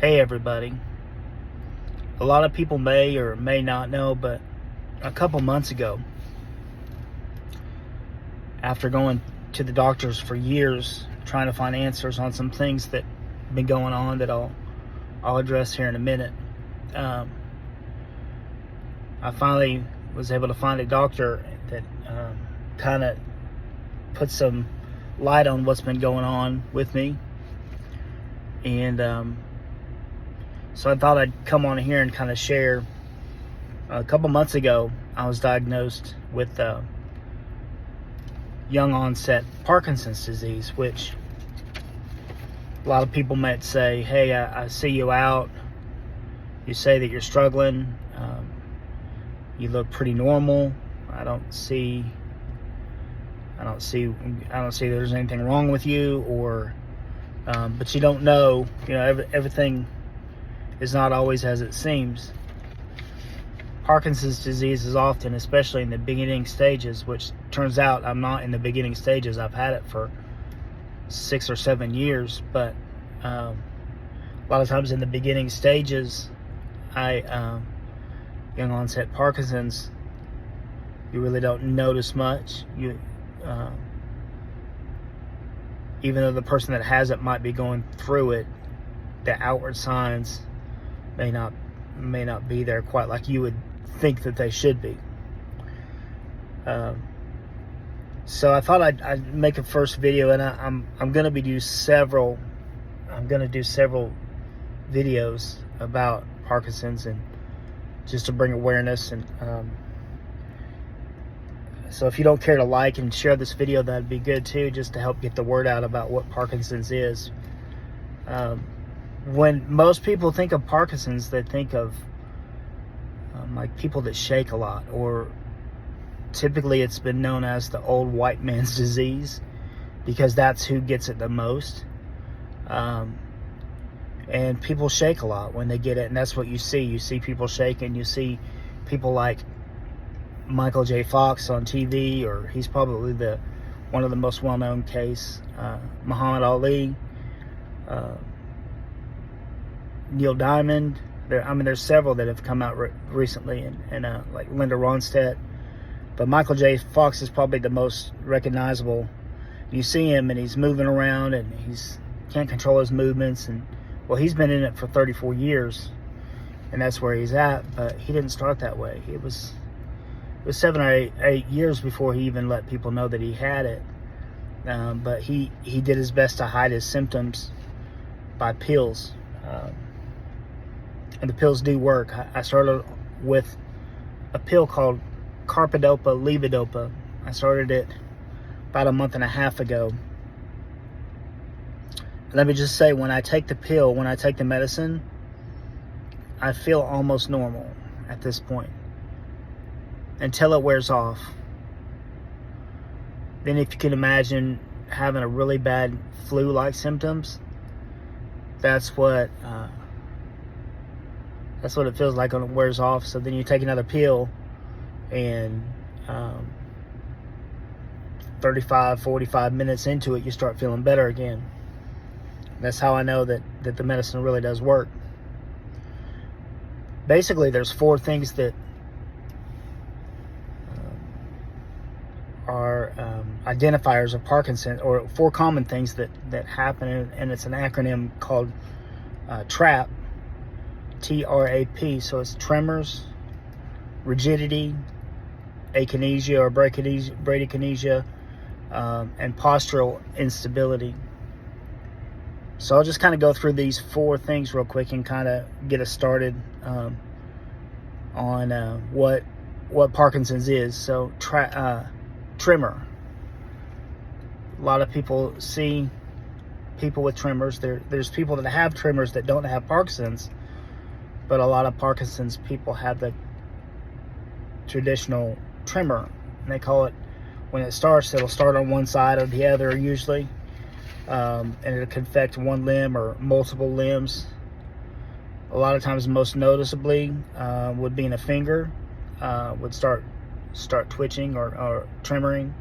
Hey everybody. A lot of people may or may not know, but a couple months ago, after going to the doctors for years trying to find answers on some things that have been going on that I'll address here in a minute, I finally was able to find a doctor that kind of put some light on what's been going on with me. And so I thought I'd come on here and kind of share. A couple months ago, I was diagnosed with young onset Parkinson's disease, which a lot of people might say, hey, I see you out. You say that you're struggling. You look pretty normal. I don't see there's anything wrong with you, or but you don't know. Everything is not always as it seems. Parkinson's disease is often, especially in the beginning stages, which turns out I'm not in the beginning stages. I've had it for 6 or 7 years, but a lot of times in the beginning stages, young onset Parkinson's, you really don't notice much. Even though the person that has it might be going through it, the outward signs may not be there quite like you would think that they should be. So I thought I'd make a first video, and I'm going to do several videos about Parkinson's, and just to bring awareness. And so if you don't care to like and share this video, that'd be good too, just to help get the word out about what Parkinson's is. When most people think of Parkinson's, they think of like people that shake a lot, or typically it's been known as the old white man's disease, because that's who gets it the most. And people shake a lot when they get it, and that's what you see. You see people shaking. You see people like Michael J. Fox on TV, or he's probably one of the most well-known case. Muhammad Ali, Neil Diamond. There's several that have come out recently, and like Linda Ronstadt. But Michael J. Fox is probably the most recognizable. You see him, and he's moving around, and he's can't control his movements. And well, he's been in it for 34 years, and that's where he's at. But he didn't start that way. It was 7 or 8 years before he even let people know that he had it. But he did his best to hide his symptoms by pills. And the pills do work. I started with a pill called carbidopa levodopa. I started it about a month and a half ago. Let me just say, when I take the medicine, I feel almost normal at this point, until it wears off. Then if you can imagine having a really bad flu-like symptoms, that's what it feels like when it wears off. So then you take another pill, and 45 minutes into it, you start feeling better again. That's how I know that the medicine really does work. Basically, there's 4 things that are identifiers of Parkinson, or 4 common things that happen, and it's an acronym called TRAP, TRAP. So it's tremors, rigidity, akinesia or bradykinesia, and postural instability. So I'll just kind of go through these 4 things real quick and kind of get us started on what Parkinson's is. So tremor. A lot of people see people with tremors. There's people that have tremors that don't have Parkinson's, but a lot of Parkinson's people have the traditional tremor, and they call it, when it starts, it'll start on one side or the other usually, and it can affect one limb or multiple limbs. A lot of times, most noticeably, would be in a finger, would start twitching or tremoring,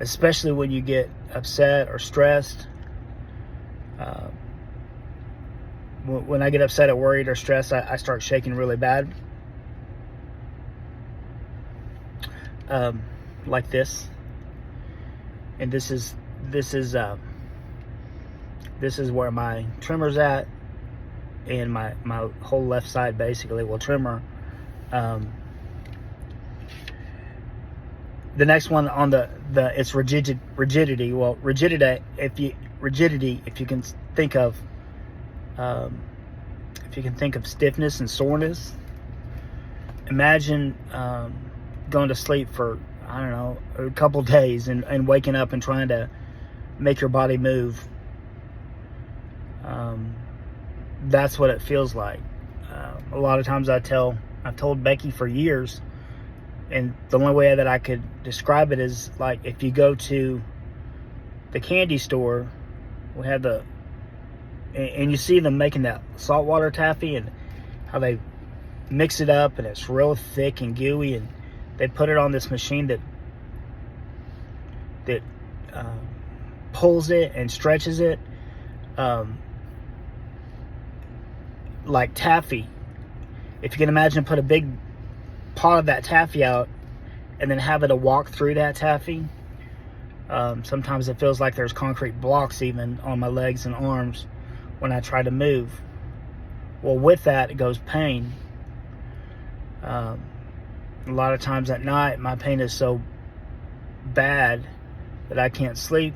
especially when you get upset or stressed. when I get upset or worried or stressed, I start shaking really bad. Like this. And this is where my tremor's at, and my whole left side basically will tremor. The next one on the it's rigidity. Well, rigidity, if you can think of stiffness and soreness, imagine going to sleep for, I don't know, a couple days and waking up and trying to make your body move. That's what it feels like. A lot of times I've told Becky for years, and the only way that I could describe it is like if you go to the candy store, we have and you see them making that saltwater taffy and how they mix it up and it's real thick and gooey, and they put it on this machine that pulls it and stretches it like taffy. If you can imagine, put a big pot of that taffy out and then have it a walk through that taffy. Sometimes it feels like there's concrete blocks even on my legs and arms when I try to move. Well, with that, it goes pain. A lot of times at night, my pain is so bad that I can't sleep.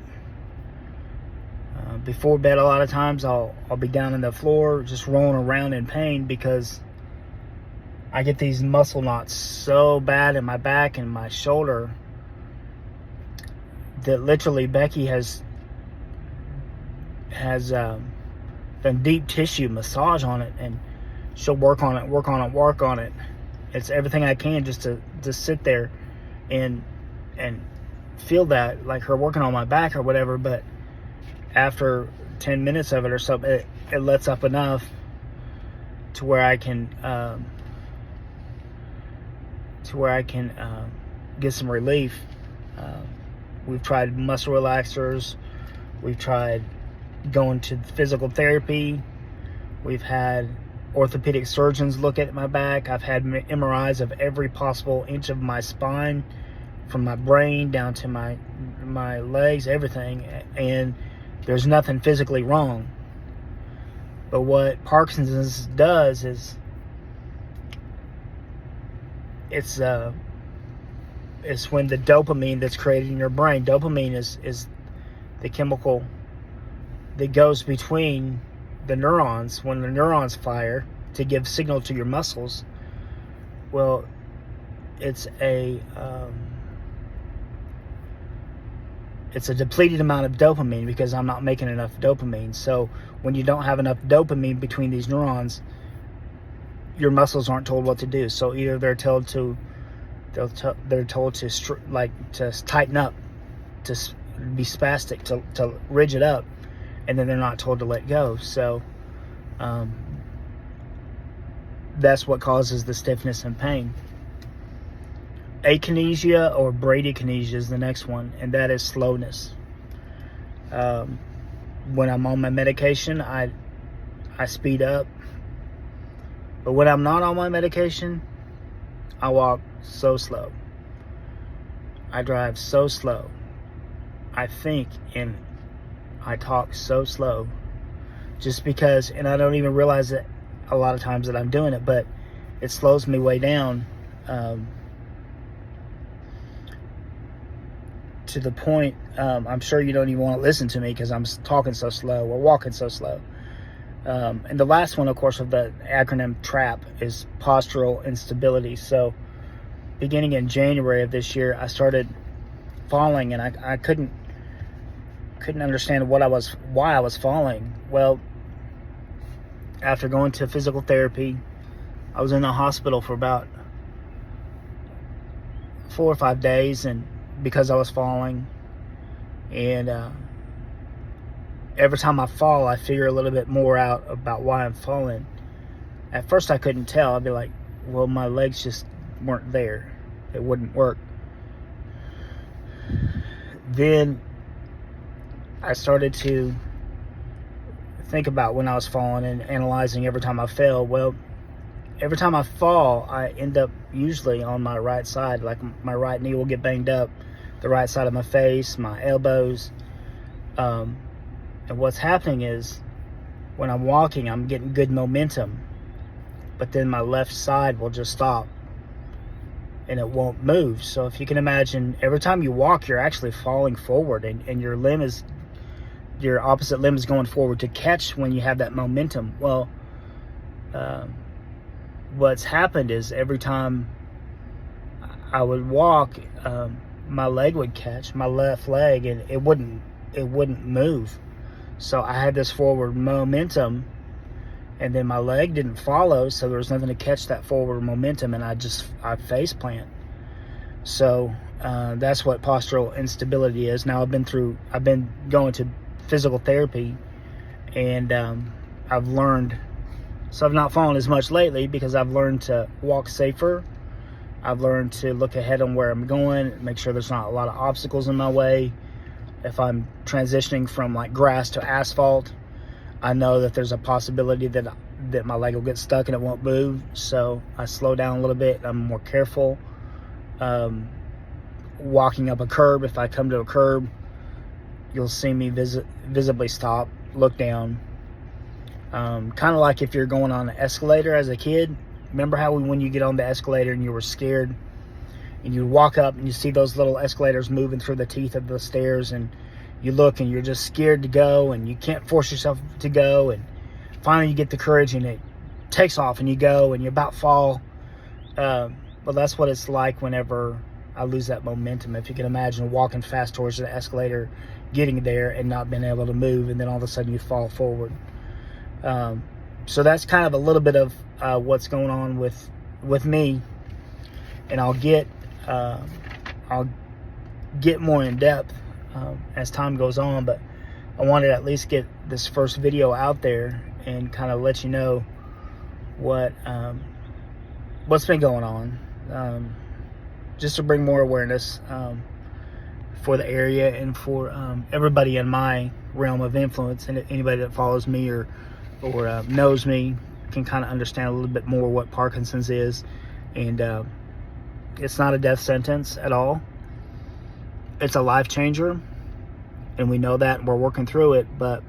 Before bed, a lot of times I'll be down on the floor just rolling around in pain because I get these muscle knots so bad in my back and my shoulder that literally Becky has done deep tissue massage on it, and she'll work on it. It's everything I can just to sit there and feel that, like her working on my back or whatever. But after 10 minutes of it or something, it lets up enough to where I can get some relief. We've tried muscle relaxers. We've tried going to physical therapy. We've had orthopedic surgeons look at my back. I've had MRIs of every possible inch of my spine, from my brain down to my legs, everything, and there's nothing physically wrong. But what Parkinson's does is it's when the dopamine that's created in your brain, dopamine is the chemical that goes between the neurons. When the neurons fire to give signal to your muscles, well, it's a depleted amount of dopamine because I'm not making enough dopamine. So when you don't have enough dopamine between these neurons, your muscles aren't told what to do. So either they're told to tighten up, to be spastic, to rigid up, and then they're not told to let go. So that's what causes the stiffness and pain. Akinesia or bradykinesia is the next one, and that is slowness. When I'm on my medication, I speed up. But when I'm not on my medication, I walk so slow. I drive so slow. I think and I talk so slow. Just because, and I don't even realize it a lot of times that I'm doing it, but it slows me way down. To the point, I'm sure you don't even want to listen to me because I'm talking so slow or walking so slow. And the last one, of course, of the acronym TRAP is postural instability. So beginning in January of this year, I started falling, and I couldn't understand why I was falling. Well, after going to physical therapy, I was in the hospital for about 4 or 5 days, and because I was falling, and every time I fall, I figure a little bit more out about why I'm falling. At first I couldn't tell. I'd be like, well, my legs just weren't there. It wouldn't work. Then I started to think about when I was falling and analyzing every time I fell. Well, every time I fall, I end up usually on my right side. Like my right knee will get banged up, the right side of my face, my elbows. And what's happening is when I'm walking, I'm getting good momentum, but then my left side will just stop and it won't move. So if you can imagine, every time you walk, you're actually falling forward, and your opposite limb is going forward to catch when you have that momentum. Well, what's happened is every time I would walk, my leg would catch, my left leg, and it wouldn't move. So I had this forward momentum, and then my leg didn't follow, so there was nothing to catch that forward momentum, and I face plant. So that's what postural instability is. Now I've been going to physical therapy, and I've learned, so I've not fallen as much lately because I've learned to walk safer. I've learned to look ahead on where I'm going, make sure there's not a lot of obstacles in my way. If I'm transitioning from like grass to asphalt, I know that there's a possibility that my leg will get stuck and it won't move. So I slow down a little bit. I'm more careful. Walking up a curb, if I come to a curb, you'll see me visibly stop, look down. Kind of like if you're going on an escalator as a kid. Remember how when you get on the escalator and you were scared, and you walk up and you see those little escalators moving through the teeth of the stairs, and you look and you're just scared to go, and you can't force yourself to go, and finally you get the courage and it takes off and you go and you about fall. Well, that's what it's like whenever I lose that momentum. If you can imagine walking fast towards the escalator, getting there and not being able to move, and then all of a sudden you fall forward. So that's kind of a little bit of what's going on with me, and I'll get more in depth as time goes on, but I wanted to at least get this first video out there and kind of let you know what's been going on, just to bring more awareness for the area and for everybody in my realm of influence, and anybody that follows me or knows me can kind of understand a little bit more what Parkinson's is. And it's not a death sentence at all. It's a life changer, and we know that, and we're working through it. But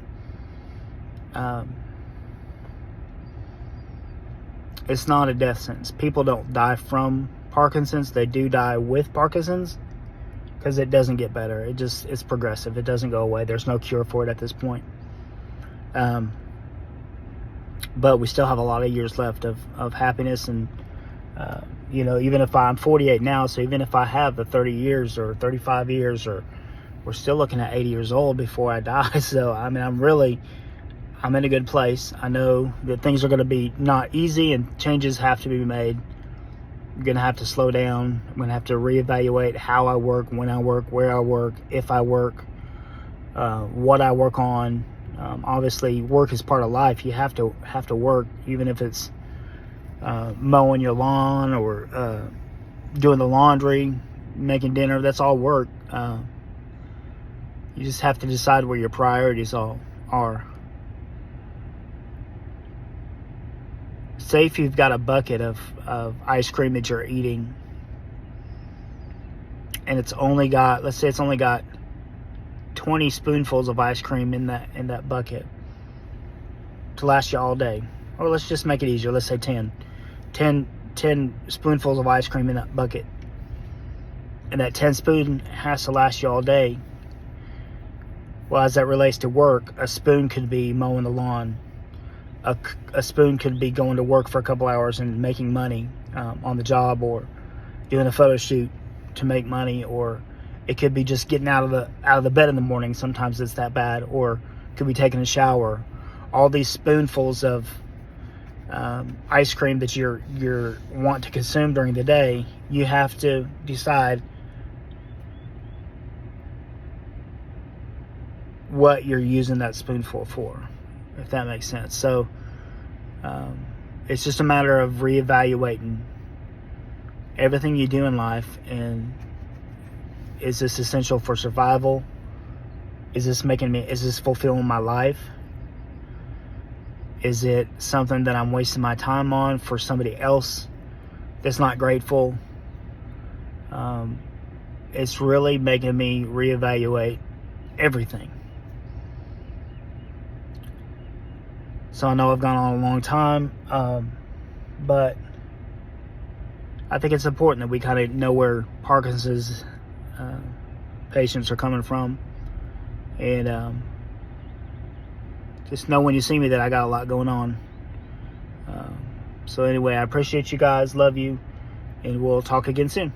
it's not a death sentence. People don't die from Parkinson's. They do die with Parkinson's, because it doesn't get better. It's progressive. It doesn't go away. There's no cure for it at this point. But we still have a lot of years left of happiness, and even if I'm 48 now, so even if I have the 30 years or 35 years, or we're still looking at 80 years old before I die. So I mean, I'm in a good place. I know that things are going to be not easy, and changes have to be made. I'm going to have to slow down. I'm going to have to reevaluate how I work, when I work, where I work, if I work, what I work on. Obviously, work is part of life. You have to work, even if it's mowing your lawn or doing the laundry, making dinner. That's all work. You just have to decide where your priorities all are. Say if you've got a bucket of ice cream that you're eating, and let's say it's only got 20 spoonfuls of ice cream in that bucket to last you all day. Or let's just make it easier. Let's say 10 spoonfuls of ice cream in that bucket. And that 10 spoon has to last you all day. Well, as that relates to work, a spoon could be mowing the lawn. A spoon could be going to work for a couple hours and making money on the job, or doing a photo shoot to make money, or it could be just getting out of the bed in the morning. Sometimes it's that bad. Or could be taking a shower. All these spoonfuls of ice cream that you're want to consume during the day, you have to decide what you're using that spoonful for, if that makes sense. So it's just a matter of reevaluating everything you do in life, and is this essential for survival? Is this fulfilling my life? Is it something that I'm wasting my time on for somebody else that's not grateful? It's really making me reevaluate everything. So I know I've gone on a long time, but I think it's important that we kind of know where Parkinson's patients are coming from, and just know when you see me that I got a lot going on. So anyway, I appreciate you guys, love you, and we'll talk again soon.